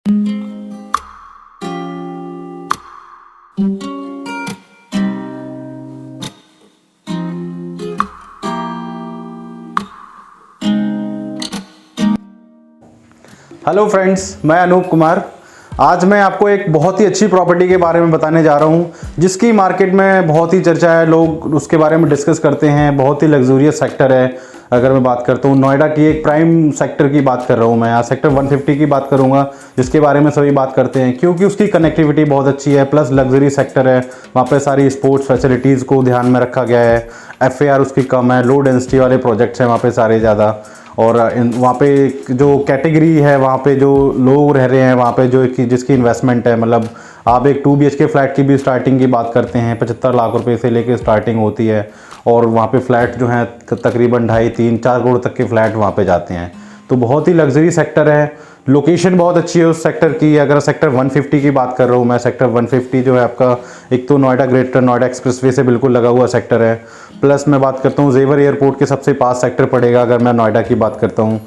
Hello friends, मैं अनूप कुमार। आज मैं आपको एक बहुत ही अच्छी प्रॉपर्टी के बारे में बताने जा रहा हूँ, जिसकी मार्केट में बहुत ही चर्चा है। लोग उसके बारे में डिस्कस करते हैं। बहुत ही लग्जूरियस सेक्टर है। अगर मैं बात करता हूँ नोएडा की एक प्राइम सेक्टर की बात कर रहा हूँ मैं। आज सेक्टर 150 की बात करूँगा, जिसके बारे में सभी बात करते हैं क्योंकि उसकी कनेक्टिविटी बहुत अच्छी है, प्लस लग्जरी सेक्टर है। वहाँ पे सारी स्पोर्ट्स फैसिलिटीज़ को ध्यान में रखा गया है। FAR उसकी कम है, लो डेंसिटी वाले प्रोजेक्ट्स हैं वहाँ पे सारे ज़्यादा। और वहाँ पे जो कैटेगरी है, वहाँ पे जो लोग रह रहे हैं वहाँ पे, जो जिसकी इन्वेस्टमेंट है, मतलब आप एक 2 BHK फ्लैट की भी स्टार्टिंग की बात करते हैं 75 लाख रुपए से लेके स्टार्टिंग होती है। और वहाँ पे फ्लैट जो हैं तकरीबन 2.5, 3, 4 करोड़ तक के फ्लैट वहाँ पे जाते हैं। तो बहुत ही लग्जरी सेक्टर है। लोकेशन बहुत अच्छी है उस सेक्टर की। अगर सेक्टर 150 की बात कर रहा हूँ मैं, सेक्टर 150 जो है आपका, एक तो नोएडा ग्रेटर नोएडा एक्सप्रेसवे से बिल्कुल लगा हुआ सेक्टर है। प्लस मैं बात करता हूँ जेवर एयरपोर्ट के सबसे पास सेक्टर पड़ेगा। अगर मैं नोएडा की बात करता हूँ,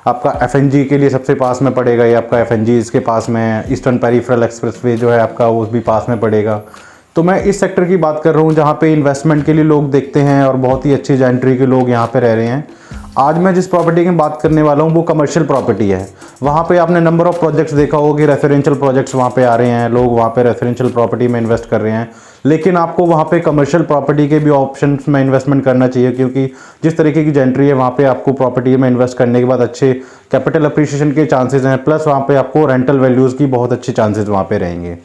आपका FNG के लिए सबसे पास में पड़ेगा। ये आपका FNG इसके पास में है। ईस्टर्न पेरिफेरल एक्सप्रेसवे जो है आपका, वो भी पास में पड़ेगा। तो मैं इस सेक्टर की बात कर रहा हूँ जहाँ पे इन्वेस्टमेंट के लिए लोग देखते हैं और बहुत ही अच्छी जेंट्री के लोग यहाँ पे रह रहे हैं। आज मैं जिस प्रॉपर्टी की बात करने वाला हूँ वो कमर्शियल प्रॉपर्टी है। वहाँ पे आपने नंबर ऑफ प्रोजेक्ट्स देखा होगा कि रेफरेंशियल प्रोजेक्ट्स वहाँ पे आ रहे हैं, लोग वहाँ पे रेफरेंशियल प्रॉपर्टी में इन्वेस्ट कर रहे हैं। लेकिन आपको वहाँ पे कमर्शियल प्रॉपर्टी के भी ऑप्शंस में इन्वेस्टमेंट करना चाहिए, क्योंकि जिस तरीके की जेंट्री है वहाँ पे आपको प्रॉपर्टी में इन्वेस्ट करने के बाद अच्छे कैपिटल अप्रिशिएशन के चांसेस हैं। प्लस वहाँ पे आपको रेंटल वैल्यूज़ की बहुत अच्छे चांसेस वहाँ पे रहेंगे।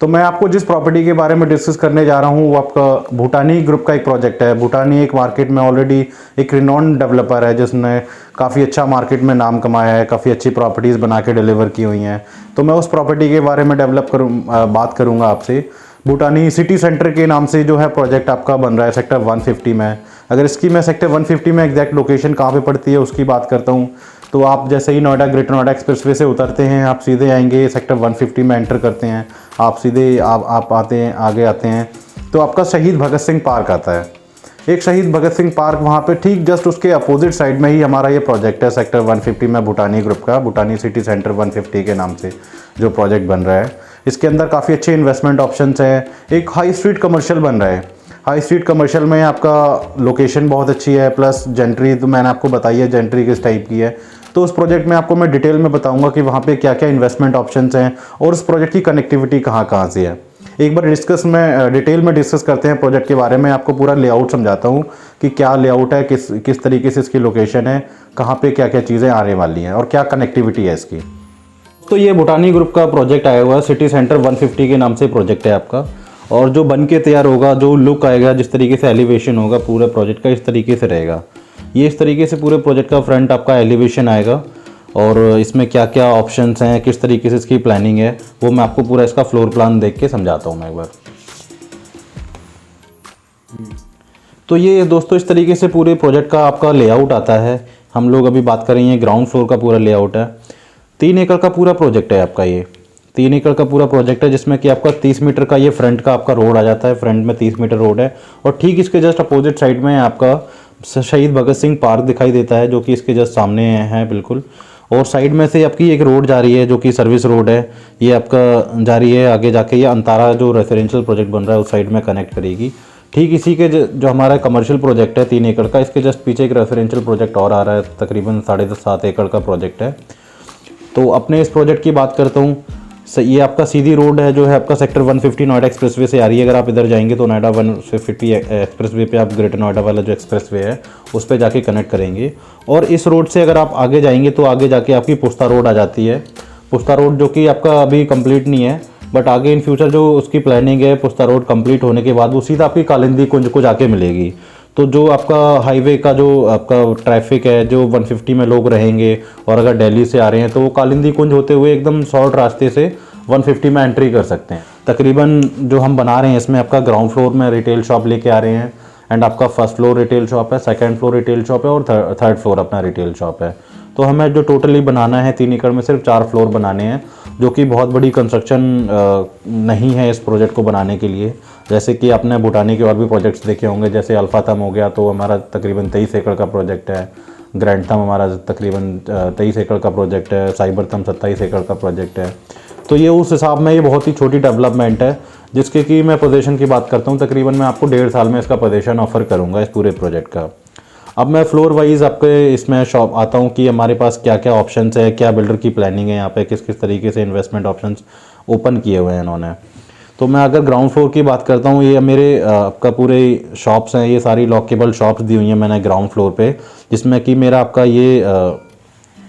तो मैं आपको जिस प्रॉपर्टी के बारे में डिस्कस करने जा रहा हूँ वो आपका भूटानी ग्रुप का एक प्रोजेक्ट है। भूटानी एक मार्केट में ऑलरेडी एक रिनॉन डेवलपर है, जिसने काफ़ी अच्छा मार्केट में नाम कमाया है, काफ़ी अच्छी प्रॉपर्टीज़ बना के डिलीवर की हुई हैं। तो मैं उस प्रॉपर्टी के बारे में बात करूँगा आपसे। भूटानी सिटी सेंटर के नाम से जो है प्रोजेक्ट आपका बन रहा है सेक्टर 150 में। अगर इसकी मैं सेक्टर 150 में एग्जैक्ट लोकेशन कहाँ पे पड़ती है उसकी बात करता हूँ, तो आप जैसे ही नोएडा ग्रेटर नोएडा एक्सप्रेसवे से उतरते हैं, आप सीधे आएंगे सेक्टर 150 में एंटर करते हैं। आप सीधे आप आते हैं, आगे आते हैं तो आपका शहीद भगत सिंह पार्क आता है। एक शहीद भगत सिंह पार्क, वहाँ पे ठीक जस्ट उसके अपोजिट साइड में ही हमारा ये प्रोजेक्ट है सेक्टर 150 में भूटानी ग्रुप का, भूटानी सिटी सेंटर 150 के नाम से जो प्रोजेक्ट बन रहा है। इसके अंदर काफ़ी अच्छे इन्वेस्टमेंट ऑप्शंस हैं। एक हाई स्ट्रीट कमर्शियल बन रहा है। हाई स्ट्रीट कमर्शियल में आपका लोकेशन बहुत अच्छी है, प्लस जेंट्री तो मैंने आपको बताई है जेंट्री किस टाइप की है। तो उस प्रोजेक्ट में आपको मैं डिटेल में बताऊंगा कि वहाँ पे क्या क्या इन्वेस्टमेंट ऑप्शंस हैं और उस प्रोजेक्ट की कनेक्टिविटी कहाँ कहाँ से है। एक बार डिटेल में डिस्कस करते हैं प्रोजेक्ट के बारे में। आपको पूरा लेआउट समझाता हूँ कि क्या लेआउट है, किस तरीके से इसकी लोकेशन है, कहाँ पे क्या क्या चीज़ें आने वाली हैं और क्या कनेक्टिविटी है इसकी। तो ये भूटानी ग्रुप का प्रोजेक्ट आया हुआ है, सिटी सेंटर 150 के नाम से प्रोजेक्ट है आपका। और जो बन के तैयार होगा, जो लुक आएगा, जिस तरीके से एलिवेशन होगा पूरे प्रोजेक्ट का, इस तरीके से रहेगा। ये इस तरीके से पूरे प्रोजेक्ट का फ्रंट आपका एलिवेशन आएगा। और इसमें क्या क्या ऑप्शंस हैं, किस तरीके से इसकी प्लानिंग है, वो मैं आपको पूरा इसका फ्लोर प्लान देख के समझाता हूँ मैं एक बार। तो ये दोस्तों इस तरीके से पूरे प्रोजेक्ट का आपका लेआउट आता है। हम लोग अभी बात कर रहे हैं ग्राउंड फ्लोर का पूरा लेआउट है। 3 एकड़ का पूरा प्रोजेक्ट है आपका। ये 3 एकड़ का पूरा प्रोजेक्ट है, जिसमें कि आपका 30 मीटर का ये फ्रंट का आपका रोड आ जाता है। फ्रंट में 30 मीटर रोड है और ठीक इसके जस्ट अपोजिट साइड में आपका शहीद भगत सिंह पार्क दिखाई देता है, जो कि इसके जस्ट सामने है बिल्कुल। और साइड में से आपकी एक रोड जा रही है जो कि सर्विस रोड है। ये आपका जा रही है आगे जाके, ये अंतारा जो रेसिडेंशियल प्रोजेक्ट बन रहा है उस साइड में कनेक्ट करेगी। ठीक इसी के जो हमारा कमर्शियल प्रोजेक्ट है 3 एकड़ का, इसके जस्ट पीछे एक रेसिडेंशियल प्रोजेक्ट और आ रहा है, तकरीबन 7.5 एकड़ का प्रोजेक्ट है। तो अपने इस प्रोजेक्ट की बात करता हूँ। ये आपका सीधी रोड है जो है आपका सेक्टर 150 नोएडा एक्सप्रेसवे से आ रही है। अगर आप इधर जाएंगे तो नोएडा 150 एक्सप्रेसवे पे आप ग्रेटर नोएडा वाला जो एक्सप्रेसवे है उस पे जाके कनेक्ट करेंगे। और इस रोड से अगर आप आगे जाएंगे तो आगे जाके आपकी पुस्ता रोड आ जाती है। पुस्ता रोड जो कि आपका अभी कंप्लीट नहीं है, बट आगे इन फ्यूचर जो उसकी प्लानिंग है, पुस्ता रोड कंप्लीट होने के बाद वो सीधा आपकी कालिंदी कुंज को जाके मिलेगी। तो जो आपका हाईवे का जो आपका ट्रैफिक है, जो 150 में लोग रहेंगे और अगर दिल्ली से आ रहे हैं तो वो कालिंदी कुंज होते हुए एकदम शॉर्ट रास्ते से 150 में एंट्री कर सकते हैं। तकरीबन जो हम बना रहे हैं इसमें आपका ग्राउंड फ्लोर में रिटेल शॉप लेके आ रहे हैं, एंड आपका फर्स्ट फ्लोर रिटेल शॉप है, सेकंड फ्लोर रिटेल शॉप है और थर्ड फ्लोर अपना रिटेल शॉप है। तो हमें जो टोटली बनाना है 3 एकड़ में सिर्फ 4 फ्लोर बनाने हैं, जो कि बहुत बड़ी कंस्ट्रक्शन नहीं है इस प्रोजेक्ट को बनाने के लिए। जैसे कि आपने भूटानी के और भी प्रोजेक्ट्स देखे होंगे, जैसे अल्फातम हो गया तो हमारा तकरीबन 23 एकड़ का प्रोजेक्ट है। ग्रैंडथम हमारा तकरीबन 23 एकड़ का प्रोजेक्ट है, साइबरथम 27 एकड़ का प्रोजेक्ट है। तो ये उस हिसाब में ये बहुत ही छोटी डेवलपमेंट है, जिसके कि मैं पोजीशन की बात करता हूँ, तकरीबन मैं आपको 1.5 साल में इसका पोजीशन ऑफर करूँगा इस पूरे प्रोजेक्ट का। अब मैं फ्लोर वाइज आपके इसमें शॉप आता हूँ कि हमारे पास क्या क्या ऑप्शंस है, क्या बिल्डर की प्लानिंग है, यहाँ पे किस किस तरीके से इन्वेस्टमेंट ऑप्शंस ओपन किए हुए हैं इन्होंने। तो मैं अगर ग्राउंड फ्लोर की बात करता हूँ, ये मेरे आपका पूरे शॉप्स हैं, ये सारी लॉकेबल शॉप्स दी हुई हैं मैंने ग्राउंड फ्लोर पे, जिसमें कि मेरा आपका ये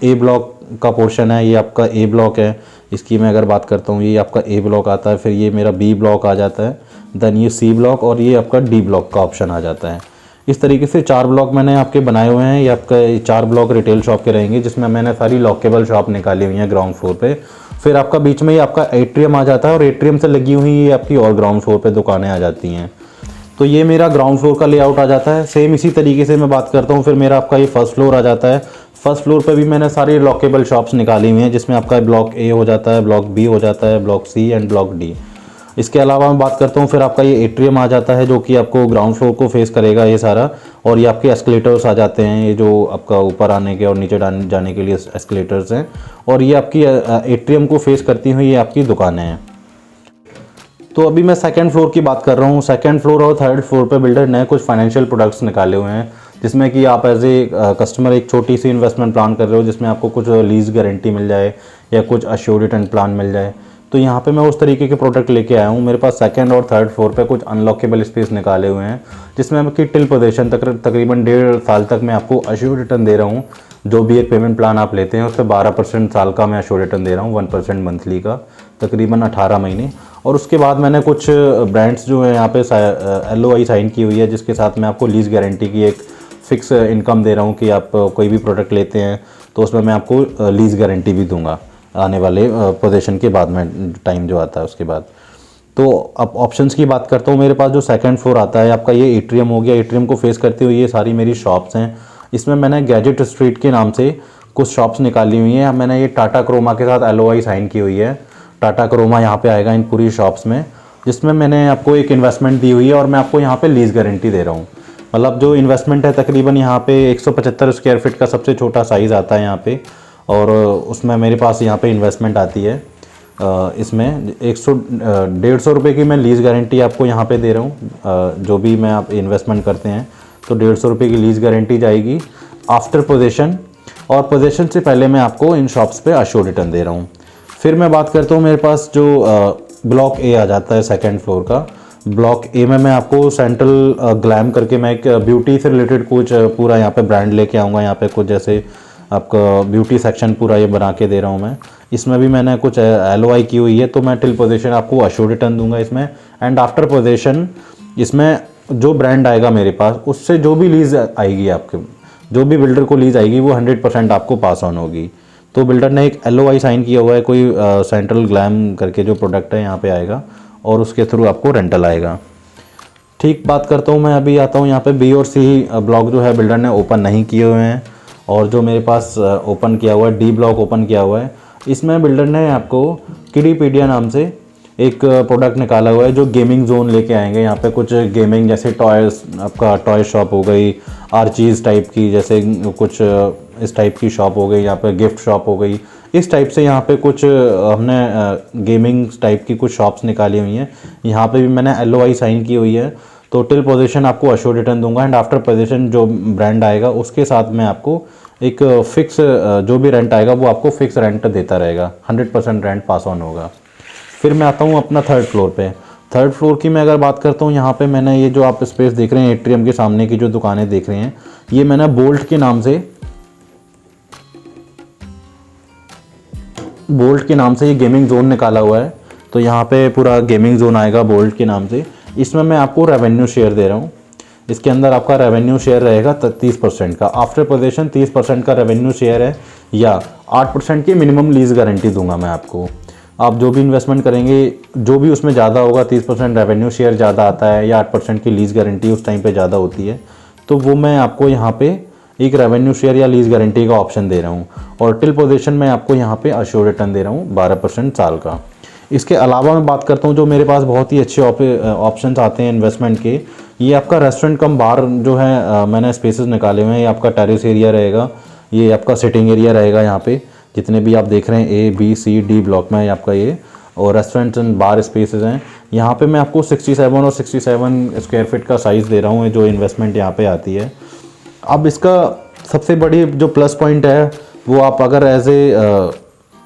ए ब्लॉक का पोर्शन है, ये आपका ए ब्लॉक है। इसकी मैं अगर बात करता हूँ, ये आपका ए ब्लॉक आता है, फिर ये मेरा बी ब्लॉक आ जाता है, देन ये सी ब्लॉक और ये आपका डी ब्लॉक का ऑप्शन आ जाता है। इस तरीके से 4 ब्लॉक मैंने आपके बनाए हुए हैं। ये आपका 4 ब्लॉक रिटेल शॉप के रहेंगे, जिसमें मैंने सारी लॉकेबल शॉप निकाली हुई हैं ग्राउंड फ्लोर पे। फिर आपका बीच में ये आपका एट्रियम आ जाता है, और एट्रियम से लगी हुई ये आपकी और ग्राउंड फ्लोर पे दुकानें आ जाती हैं। तो ये मेरा ग्राउंड फ्लोर का लेआउट आ जाता है। सेम इसी तरीके से मैं बात करता हूँ, फिर मेरा आपका ये फर्स्ट फ्लोर आ जाता है। फर्स्ट फ्लोर पे भी मैंने सारी लॉकेबल शॉप्स निकाली हुई हैं, जिसमें आपका ब्लॉक ए हो जाता है, ब्लॉक बी हो जाता है, block C and block D. इसके अलावा मैं बात करता हूँ, फिर आपका ये एट्रियम आ जाता है, जो कि आपको ग्राउंड फ्लोर को फेस करेगा ये सारा। और ये आपके एस्केलेटर्स आ जाते हैं, ये जो आपका ऊपर आने के और नीचे जाने के लिए एस्केलेटर्स हैं। और ये आपकी एट्रियम को फेस करती हुई ये आपकी दुकानें हैं। तो अभी मैं सेकंड फ्लोर की बात कर रहा हूँ। सेकंड फ्लोर और थर्ड फ्लोर पे बिल्डर ने कुछ फाइनेंशियल प्रोडक्ट्स निकाले हुए हैं, जिसमें कि आप एज ए कस्टमर एक छोटी सी इन्वेस्टमेंट प्लान कर रहे हो, जिसमें आपको कुछ लीज गारंटी मिल जाए या कुछ अश्योर्ड रिटर्न प्लान मिल जाए। तो यहाँ पे मैं उस तरीके के प्रोडक्ट लेके आया हूँ। मेरे पास सेकंड और थर्ड फ्लोर पे कुछ अनलॉकेबल स्पेस निकाले हुए हैं, जिसमें मैं कि टिल पोजीशन तकरीबन 1.5 साल तक मैं आपको अश्योर्ड रिटर्न दे रहा हूँ। जो भी एक पेमेंट प्लान आप लेते हैं, उससे 12% साल का मैं अश्योर्ड रिटर्न दे रहा हूँ, 1% मंथली का, तकरीबन 18 महीने। और उसके बाद मैंने कुछ ब्रांड्स जो है यहाँ पे LOI साइन की हुई है, जिसके साथ मैं आपको लीज गारंटी की एक फ़िक्स इनकम दे रहा हूँ कि आप कोई भी प्रोडक्ट लेते हैं तो उसमें मैं आपको लीज गारंटी भी दूंगा आने वाले पोजीशन के बाद में, टाइम जो आता है उसके बाद। तो अब ऑप्शंस की बात करता हूँ। मेरे पास जो सेकंड फ्लोर आता है आपका, ये एट्रियम हो गया। एट्रियम को फेस करते हुए ये सारी मेरी शॉप्स हैं। इसमें मैंने गैजेट स्ट्रीट के नाम से कुछ शॉप्स निकाली हुई हैं। मैंने ये टाटा क्रोमा के साथ LOI साइन की हुई है। टाटा क्रोमा यहाँ पे आएगा इन पूरी शॉप्स में, जिसमें मैंने आपको एक इन्वेस्टमेंट दी हुई है, और मैं आपको यहाँ पे लीज गारंटी दे रहा हूँ। मतलब जो इन्वेस्टमेंट है तकरीबन यहाँ पे 175 स्क्वायर फीट का सबसे छोटा साइज़ आता है यहाँ पे, और उसमें मेरे पास यहाँ पे इन्वेस्टमेंट आती है। इसमें 150 रुपये की मैं लीज़ गारंटी आपको यहाँ पे दे रहा हूँ। जो भी मैं आप इन्वेस्टमेंट करते हैं तो 150 रुपये की लीज़ गारंटी जाएगी आफ्टर पोजीशन, और पोजीशन से पहले मैं आपको इन शॉप्स पे अश्योर्ड रिटर्न दे रहा हूँ। फिर मैं बात करता हूँ, मेरे पास जो ब्लॉक ए आ जाता है सेकेंड फ्लोर का। ब्लॉक ए में मैं आपको सेंट्रल ग्लैम करके मैं एक ब्यूटी से रिलेटेड कुछ पूरा यहाँ पे ब्रांड लेके आऊँगा। यहाँ पे कुछ जैसे आपका ब्यूटी सेक्शन पूरा ये बना के दे रहा हूँ मैं। इसमें भी मैंने कुछ LOI की हुई है, तो मैं टिल पोजीशन आपको अश्योर्ड रिटर्न दूंगा इसमें। एंड आफ्टर पोजीशन इसमें जो ब्रांड आएगा मेरे पास, उससे जो भी लीज आएगी आपके, जो भी बिल्डर को लीज आएगी, वो 100% आपको पास ऑन होगी। तो बिल्डर ने एक LOI साइन किया हुआ है, कोई सेंट्रल ग्लैम करके जो प्रोडक्ट है यहाँ पे आएगा, और उसके थ्रू आपको रेंटल आएगा। ठीक, बात करता हूँ मैं, अभी आता हूँ यहाँ पे बी और सी ब्लॉक जो है बिल्डर ने ओपन नहीं किए हुए हैं, और जो मेरे पास ओपन किया हुआ है डी ब्लॉक ओपन किया हुआ है। इसमें बिल्डर ने आपको किडीपीडिया नाम से एक प्रोडक्ट निकाला हुआ है, जो गेमिंग जोन लेके आएंगे। यहाँ पे कुछ गेमिंग जैसे टॉयज, आपका टॉय शॉप हो गई, आर्चीज़ टाइप की, जैसे कुछ इस टाइप की शॉप हो गई, यहाँ पे गिफ्ट शॉप हो गई, इस टाइप से यहाँ पे कुछ हमने गेमिंग टाइप की कुछ शॉप्स निकाली हुई हैं। यहाँ पे भी मैंने LOI साइन की हुई है। तो टिल पोजीशन आपको अश्योर्ड रिटर्न दूंगा, एंड आफ्टर पोजीशन जो ब्रांड आएगा उसके साथ में आपको एक फिक्स जो भी रेंट आएगा वो आपको फिक्स रेंट देता रहेगा, 100% रेंट पास ऑन होगा। फिर मैं आता हूँ अपना थर्ड फ्लोर पे। थर्ड फ्लोर की मैं अगर बात करता हूँ, यहाँ पे मैंने ये जो आप स्पेस देख रहे हैं, एट्रियम के सामने की जो दुकानें देख रहे हैं, ये मैंने बोल्ट के नाम से ये गेमिंग जोन निकाला हुआ है। तो यहाँ पे पूरा गेमिंग जोन आएगा बोल्ट के नाम से। इसमें मैं आपको रेवेन्यू शेयर दे रहा हूँ। इसके अंदर आपका रेवेन्यू शेयर रहेगा 30% का। आफ्टर पोजीशन 30% का रेवेन्यू शेयर है, या 8% की मिनिमम लीज गारंटी दूंगा मैं आपको। आप जो भी इन्वेस्टमेंट करेंगे, जो भी उसमें ज़्यादा होगा, 30% रेवेन्यू शेयर ज़्यादा आता है या 8% की लीज गारंटी उस टाइम पे ज़्यादा होती है, तो वो मैं आपको यहाँ पे एक रेवेन्यू शेयर या लीज गारंटी का ऑप्शन दे रहा हूँ। और टिल पोजीशन में आपको यहाँ पे अश्योर्ड रिटर्न दे रहा हूँ 12% साल का। इसके अलावा मैं बात करता हूँ, जो मेरे पास बहुत ही अच्छे ऑप्शंस आते हैं इन्वेस्टमेंट के, ये आपका रेस्टोरेंट कम बार जो है मैंने स्पेसेस निकाले हुए हैं। ये आपका टेरेस एरिया रहेगा, ये आपका सिटिंग एरिया रहेगा। यहाँ पे जितने भी आप देख रहे हैं A B C D block में आपका ये और रेस्टोरेंट एंड बार स्पेसेस हैं। यहाँ पे मैं आपको 67 और 67 स्क्वायर फीट का साइज़ दे रहा हूँ, जो इन्वेस्टमेंट यहाँ पे आती है। अब इसका सबसे बड़ी जो प्लस पॉइंट है वो आप अगर एज ए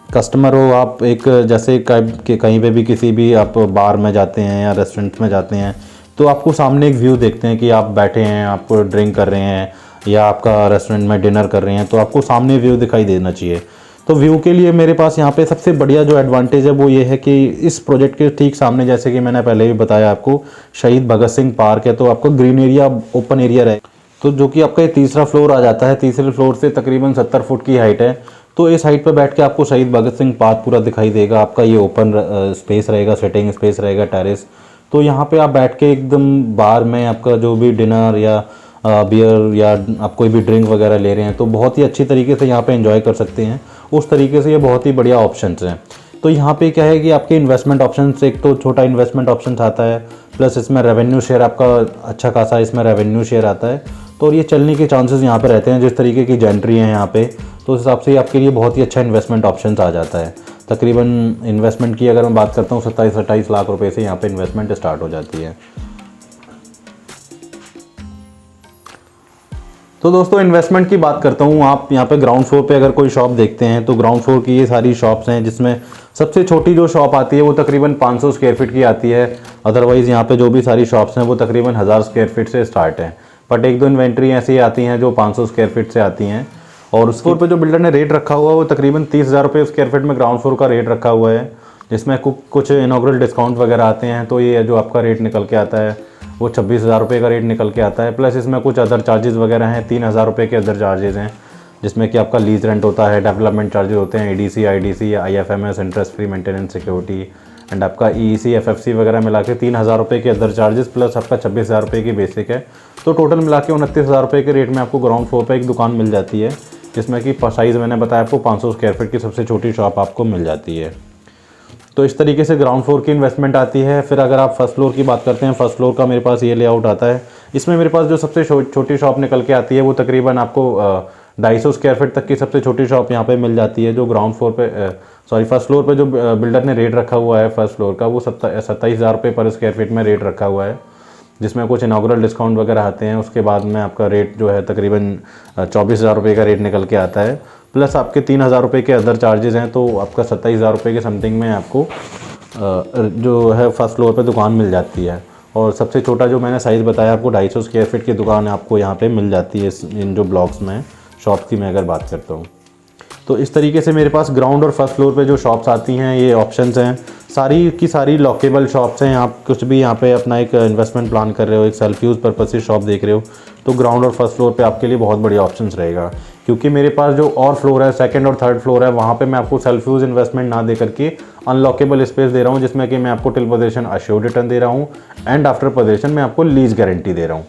कस्टमर हो, आप एक जैसे कहीं पे भी किसी भी आप बार में जाते हैं या रेस्टोरेंट में जाते हैं तो आपको सामने एक व्यू देखते हैं कि आप बैठे हैं, आप ड्रिंक कर रहे हैं या आपका रेस्टोरेंट में डिनर कर रहे हैं, तो आपको सामने व्यू दिखाई देना चाहिए। तो व्यू के लिए मेरे पास यहाँ पे सबसे बढ़िया जो एडवांटेज है वो ये है कि इस प्रोजेक्ट के ठीक सामने, जैसे कि मैंने पहले भी बताया आपको, शहीद भगत सिंह पार्क है। तो आपको ग्रीन एरिया, ओपन एरिया रहे, तो जो कि आपका ये तीसरा फ्लोर आ जाता है। तीसरे फ्लोर से तकरीबन 70 फुट की हाइट है। तो इस हाइट पर बैठ के आपको शहीद भगत सिंह पार्क पूरा दिखाई देगा। आपका ये ओपन स्पेस रहेगा, सिटिंग स्पेस रहेगा, टेरेस। तो यहाँ पे आप बैठ के एकदम बार में आपका जो भी डिनर या बियर या आप कोई भी ड्रिंक वगैरह ले रहे हैं तो बहुत ही अच्छी तरीके से यहाँ पे एंजॉय कर सकते हैं। उस तरीके से ये बहुत ही बढ़िया ऑप्शंस हैं। तो यहाँ पे क्या है कि आपके इन्वेस्टमेंट ऑप्शंस, एक तो छोटा इन्वेस्टमेंट ऑप्शंस आता है, प्लस इसमें रेवेन्यू शेयर आपका अच्छा खासा इसमें रेवेन्यू शेयर आता है। तो ये चलने के चांसेस यहाँ पे रहते हैं जिस तरीके की जेंट्री है यहाँ पे, तो उस हिसाब से आपके लिए बहुत ही अच्छा इन्वेस्टमेंट ऑप्शंस आ जाता है। तकरीबन इन्वेस्टमेंट की अगर मैं बात करता हूँ 27-28 लाख रुपए से यहाँ पे इन्वेस्टमेंट स्टार्ट हो जाती है। तो दोस्तों इन्वेस्टमेंट की बात करता हूँ। आप यहाँ पे ग्राउंड फ्लोर पे अगर कोई शॉप देखते हैं तो ग्राउंड फ्लोर की ये सारी शॉप्स हैं, जिसमें सबसे छोटी जो शॉप आती है वो तकरीबन 500 स्क्वायर फीट की आती है। अदरवाइज़ यहाँ पे जो भी सारी शॉप्स हैं वो तकरीबन 1000 स्क्वायर फीट से स्टार्ट है। बट एक दो इन्वेंट्री ऐसी आती हैं जो 500 स्क्वायर फीट से आती हैं। और उस फ्लोर पर जो बिल्डर ने रेट रखा हुआ है वो तकरीबन 30,000 रुपये स्क्वायर फीट में ग्राउंड फ्लोर का रेट रखा हुआ है, जिसमें कुछ इनॉग्रल डिस्काउंट वगैरह आते हैं। तो ये जो आपका रेट निकल के आता है वो 26,000 रुपये का रेट निकल के आता है। प्लस इसमें कुछ अदर चार्जेस वगैरह हैं, 3,000 रुपये के अदर चार्जेस हैं, जिसमें कि आपका लीज रेंट होता है, डेवलपमेंट चार्जेस होते हैं, ADC, IDC, IFMS, interest free maintenance security and आपका EEC, FFC वगैरह मिला के 3,000 रुपये के अदर चार्जेस, प्लस आपका 26,000 रुपये की बेसिक है। तो टोटल मिला के 29,000 रुपये के रेट में आपको ग्राउंड फ्लोर पर एक दुकान मिल जाती है, जिसमें कि साइज़ मैंने बताया आपको 500 स्क्वायर फीट की सबसे छोटी शॉप आपको मिल जाती है। तो इस तरीके से ग्राउंड फ्लोर की इन्वेस्टमेंट आती है। फिर अगर आप फर्स्ट फ्लोर की बात करते हैं, फर्स्ट फ्लोर का मेरे पास ये लेआउट आता है। इसमें मेरे पास जो सबसे छोटी शॉप निकल के आती है वो तकरीबन आपको 250 स्क्वायर फीट तक की सबसे छोटी शॉप यहाँ पे मिल जाती है, जो ग्राउंड फ्लोर पे फर्स्ट फ्लोर पे जो बिल्डर ने रेट रखा हुआ है फर्स्ट फ्लोर का वो 27,000 रुपये पर स्क्वायर फीट में रेट रखा हुआ है, जिसमें कुछ इनॉग्रल डिस्काउंट वगैरह आते हैं। उसके बाद में आपका रेट जो है तकरीबन 24,000 रुपये का रेट निकल के आता है, प्लस आपके 3,000 रुपये के अदर चार्जेस हैं। तो आपका 27,000 रुपये के समथिंग में आपको जो है फर्स्ट फ्लोर पे दुकान मिल जाती है। और सबसे छोटा जो मैंने साइज़ बताया आपको 250 स्क्वायर फीट की दुकान आपको यहाँ पे मिल जाती है इन जो ब्लॉक्स में शॉप्स की मैं अगर बात करता हूँ। तो इस तरीके से मेरे पास ग्राउंड और फर्स्ट फ्लोर पे जो शॉप्स आती हैं ये ऑप्शंस हैं, सारी की सारी लॉकेबल शॉप्स हैं। आप कुछ भी यहाँ पे अपना एक इन्वेस्टमेंट प्लान कर रहे हो, एक सेल्फ यूज़ पर्पज से शॉप देख रहे हो, तो ग्राउंड और फर्स्ट फ्लोर पे आपके लिए बहुत बढ़िया ऑप्शंस रहेगा। क्योंकि मेरे पास जो और फ्लोर है, सेकंड और थर्ड फ्लोर है, वहाँ पे मैं आपको सेल्फ यूज़ इन्वेस्टमेंट ना दे करके अनलॉकेबल स्पेस दे रहा हूँ, जिसमें कि मैं आपको टिल पोजीशन अश्योर्ड रिटर्न दे रहा हूँ एंड आफ्टर पोजीशन मैं आपको लीज गारंटी दे रहा हूँ।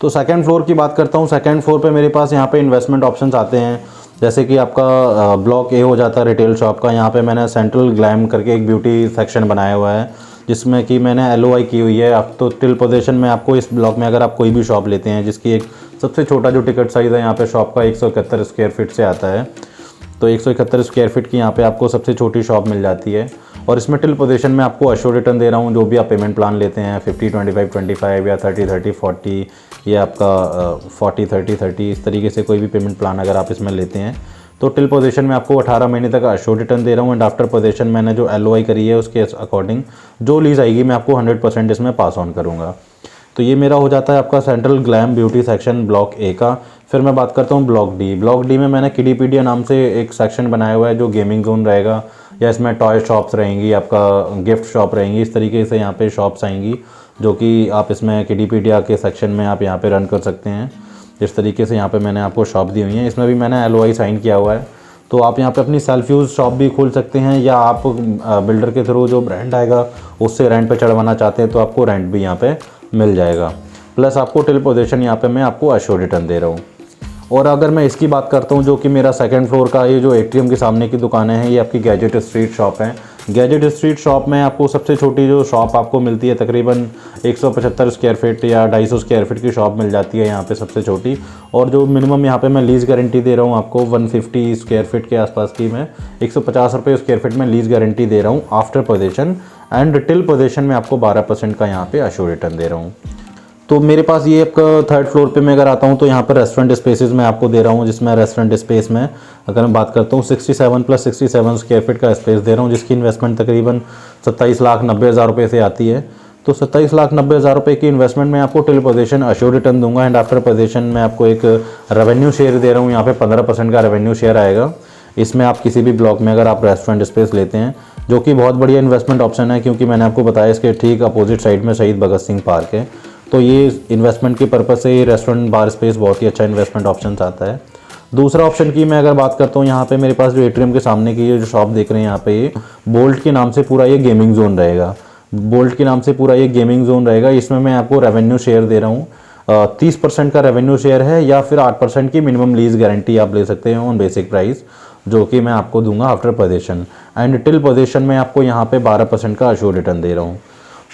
तो सेकंड फ्लोर की बात करता हूँ। सेकंड फ्लोर पे मेरे पास यहाँ पे इन्वेस्टमेंट ऑप्शंस आते हैं, जैसे कि आपका ब्लॉक ए हो जाता है रिटेल शॉप का। यहाँ पे मैंने सेंट्रल ग्लैम करके एक ब्यूटी सेक्शन बनाया हुआ है, जिसमें कि मैंने LOI की हुई है। अब तो टिल पोजीशन में आपको इस ब्लॉक में अगर आप कोई भी शॉप लेते हैं जिसकी एक सबसे छोटा जो टिकट साइज़ है यहाँ पे शॉप का 171 स्क्वायर फीट से आता है, तो 171 स्क्वायर फीट की यहाँ पे आपको सबसे छोटी शॉप मिल जाती है। और इसमें टिल पोजीशन में आपको अश्योर्ड रिटर्न दे रहा हूँ, जो भी आप पेमेंट प्लान लेते हैं 50, 25, 25 या 30, 30, 40 या आपका 40, 30, 30, इस तरीके से कोई भी पेमेंट प्लान अगर आप इसमें लेते हैं तो टिल पोजीशन में आपको 18 महीने तक अश्योर्ड रिटर्न दे रहा हूँ एंड आफ्टर पोजीशन मैंने जो LOI करी है उसके अकॉर्डिंग जो लीज आएगी मैं आपको 100% इसमें पास ऑन करूँगा। तो ये मेरा हो जाता है आपका central glam beauty section block ए का। फिर मैं बात करता हूँ ब्लॉक डी। ब्लॉक डी में मैंने किडीपीडिया नाम से एक सेक्शन बनाया हुआ है, जो गेमिंग जोन रहेगा, या इसमें टॉय शॉप्स रहेंगी, आपका गिफ्ट शॉप रहेंगी। इस तरीके से यहाँ पे शॉप्स आएंगी जो कि आप इसमें किडीपीडिया के सेक्शन में आप यहाँ पे रन कर सकते हैं। इस तरीके से यहाँ पे मैंने आपको शॉप दी हुई है, इसमें भी मैंने LOI साइन किया हुआ है। तो आप यहाँ पे अपनी सेल्फ यूज़ शॉप भी खोल सकते हैं, या आप बिल्डर के थ्रू जो ब्रांड आएगा उससे रेंट पे चढ़वाना चाहते हैं तो आपको रेंट भी यहाँ पे मिल जाएगा। प्लस आपको टिल पोजीशन यहाँ पे मैं आपको अश्योर्ड रिटर्न दे रहा हूँ। और अगर मैं इसकी बात करता हूँ जो कि मेरा सेकंड फ्लोर का ये जो एटीएम के सामने की दुकानें हैं, ये आपकी गैजेट स्ट्रीट शॉप है। गैजेट स्ट्रीट शॉप में आपको सबसे छोटी जो शॉप आपको मिलती है तकरीबन 175 स्क्वायर फीट या 250 स्क्वायर फीट की शॉप मिल जाती है यहाँ पे सबसे छोटी। और जो मिनिमम यहाँ पे मैं लीज़ गारंटी दे रहा हूँ आपको 150 स्क्वायर फीट के आसपास की, मैं 150 रुपये स्क्वायर फीट में लीज़ गारंटी दे रहा हूँ after possession. And till possession में आपको 12% का यहाँ पे अश्योर रिटर्न दे रहा हूँ। तो मेरे पास ये आपका 3rd फ्लोर पे मैं अगर आता हूँ तो यहाँ पर रेस्टोरेंट स्पेसेस मैं आपको दे रहा हूँ, जिसमें रेस्टोरेंट स्पेस में अगर मैं बात करता हूँ 67 + 67 स्क्वायर फीट का स्पेस दे रहा हूँ, जिसकी इन्वेस्टमेंट तकरीबन 27,90,000 रुपये से आती है। तो 27,90,000 रुपये की इन्वेस्टमेंट में आपको टिल पोजीशन अश्योर रिटर्न दूंगा। एंड आफ्टर पोजीशन में आपको एक रेवेन्यू शेयर दे रहा हूँ, यहाँ पे 15% का रेवेन्यू शेयर आएगा। इसमें आप किसी भी ब्लॉक में अगर आप रेस्टोरेंट स्पेस लेते हैं, जो कि बहुत बढ़िया इन्वेस्टमेंट ऑप्शन है, क्योंकि मैंने आपको बताया इसके ठीक अपोजिट साइड में शहीद भगत सिंह पार्क है। तो ये इन्वेस्टमेंट के पर्पज़ से ये रेस्टोरेंट बार स्पेस बहुत ही अच्छा इन्वेस्टमेंट ऑप्शन आता है। दूसरा ऑप्शन की मैं अगर बात करता हूँ, यहाँ पे मेरे पास जो एटीएम के सामने की ये जो शॉप देख रहे हैं, यहाँ पे ये बोल्ट के नाम से पूरा ये गेमिंग जोन रहेगा। बोल्ट के नाम से पूरा ये गेमिंग जोन रहेगा। इसमें मैं आपको रेवेन्यू शेयर दे रहा हूँ, 30% का रेवेन्यू शेयर है, या फिर 8% की मिनिमम लीज गारंटी आप ले सकते हैं ऑन बेसिक प्राइस, जो कि मैं आपको दूंगा after position. And till position में आपको यहाँ पे 12% का अश्योर रिटर्न दे रहा हूँ।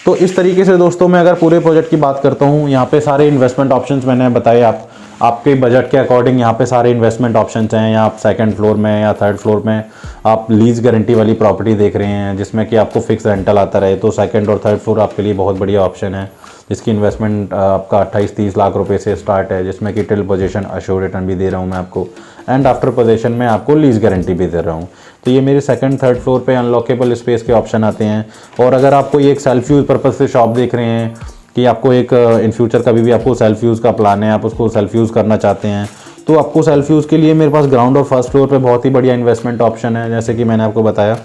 तो इस तरीके से दोस्तों मैं अगर पूरे प्रोजेक्ट की बात करता हूँ, यहाँ पे सारे इन्वेस्टमेंट ऑप्शंस मैंने बताए आपके बजट के अकॉर्डिंग यहाँ पे सारे इन्वेस्टमेंट ऑप्शंस हैं। या आप 2nd फ्लोर में या 3rd फ्लोर में आप लीज गारंटी वाली प्रॉपर्टी देख रहे हैं, जिसमें कि आपको फिक्स रेंटल आता रहे, तो 2nd और 3rd फ्लोर आपके लिए बहुत बढ़िया ऑप्शन है, जिसकी इन्वेस्टमेंट आपका 28-30 लाख रुपए से स्टार्ट है, जिसमें कि टिल पोजीशन अश्योर रिटर्न भी दे रहा हूँ मैं आपको। एंड आफ्टर पोजीशन में आपको लीज गारंटी भी दे रहा हूँ। तो ये मेरे 2nd 3rd फ्लोर पे अनलॉकेबल स्पेस के ऑप्शन आते हैं। और अगर आपको ये एक सेल्फ यूज़ पर्पज़ से शॉप देख रहे हैं कि आपको एक इन फ्यूचर कभी भी आपको सेल्फ यूज़ का प्लान है, आप उसको सेल्फ यूज़ करना चाहते हैं, तो आपको सेल्फ यूज़ के लिए मेरे पास ग्राउंड और 1st फ्लोर पे बहुत ही बढ़िया इन्वेस्टमेंट ऑप्शन है। जैसे कि मैंने आपको बताया,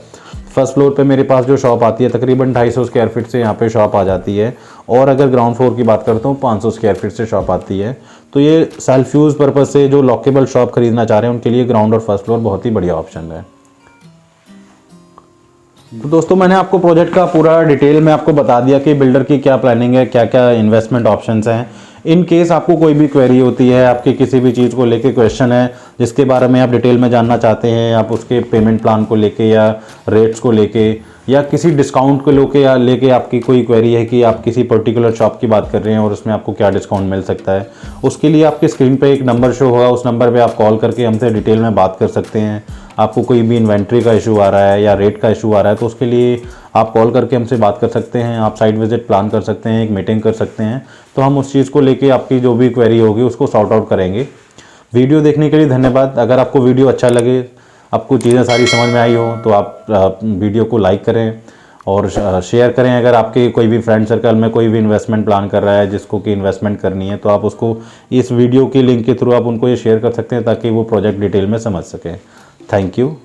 1st फ्लोर पे मेरे पास जो शॉप आती है तकरीबन 250 स्क्वायर फीट से यहाँ पे शॉप आ जाती है। और अगर ग्राउंड फ्लोर की बात करता हूँ 500 स्क्वायर फीट से शॉप आती है। तो ये सेल्फ यूज़ पर्पज़ से जो लॉकेबल शॉप खरीदना चाह रहे हैं उनके लिए ग्राउंड और 1st फ्लोर बहुत ही बढ़िया ऑप्शन है। तो दोस्तों मैंने आपको प्रोजेक्ट का पूरा डिटेल में आपको बता दिया कि बिल्डर की क्या प्लानिंग है, क्या क्या इन्वेस्टमेंट ऑप्शंस हैं। इन केस आपको कोई भी क्वेरी होती है, आपकी किसी भी चीज़ को लेके क्वेश्चन है जिसके बारे में आप डिटेल में जानना चाहते हैं, आप उसके पेमेंट प्लान को लेके या रेट्स को लेके या किसी डिस्काउंट को लेके आपकी कोई क्वेरी है कि आप किसी पर्टिकुलर शॉप की बात कर रहे हैं और उसमें आपको क्या डिस्काउंट मिल सकता है, उसके लिए आपकी स्क्रीन पे एक नंबर शो होगा, उस नंबर पे आप कॉल करके हमसे डिटेल में बात कर सकते हैं। आपको कोई भी इन्वेंट्री का इशू आ रहा है या रेट का इशू आ रहा है तो उसके लिए आप कॉल करके हमसे बात कर सकते हैं, आप साइट विजिट प्लान कर सकते हैं, एक मीटिंग कर सकते हैं। तो हम उस चीज़ को लेके आपकी जो भी क्वेरी होगी उसको सॉर्ट आउट करेंगे। वीडियो देखने के लिए धन्यवाद। अगर आपको वीडियो अच्छा लगे, आपको चीज़ें सारी समझ में आई हो, तो आप वीडियो को लाइक करें और शेयर करें। अगर आपके कोई भी फ्रेंड सर्कल में कोई भी इन्वेस्टमेंट प्लान कर रहा है जिसको कि इन्वेस्टमेंट करनी है, तो आप उसको इस वीडियो की लिंक के थ्रू आप उनको ये शेयर कर सकते हैं ताकि वो प्रोजेक्ट डिटेल में समझ सकें। Thank you.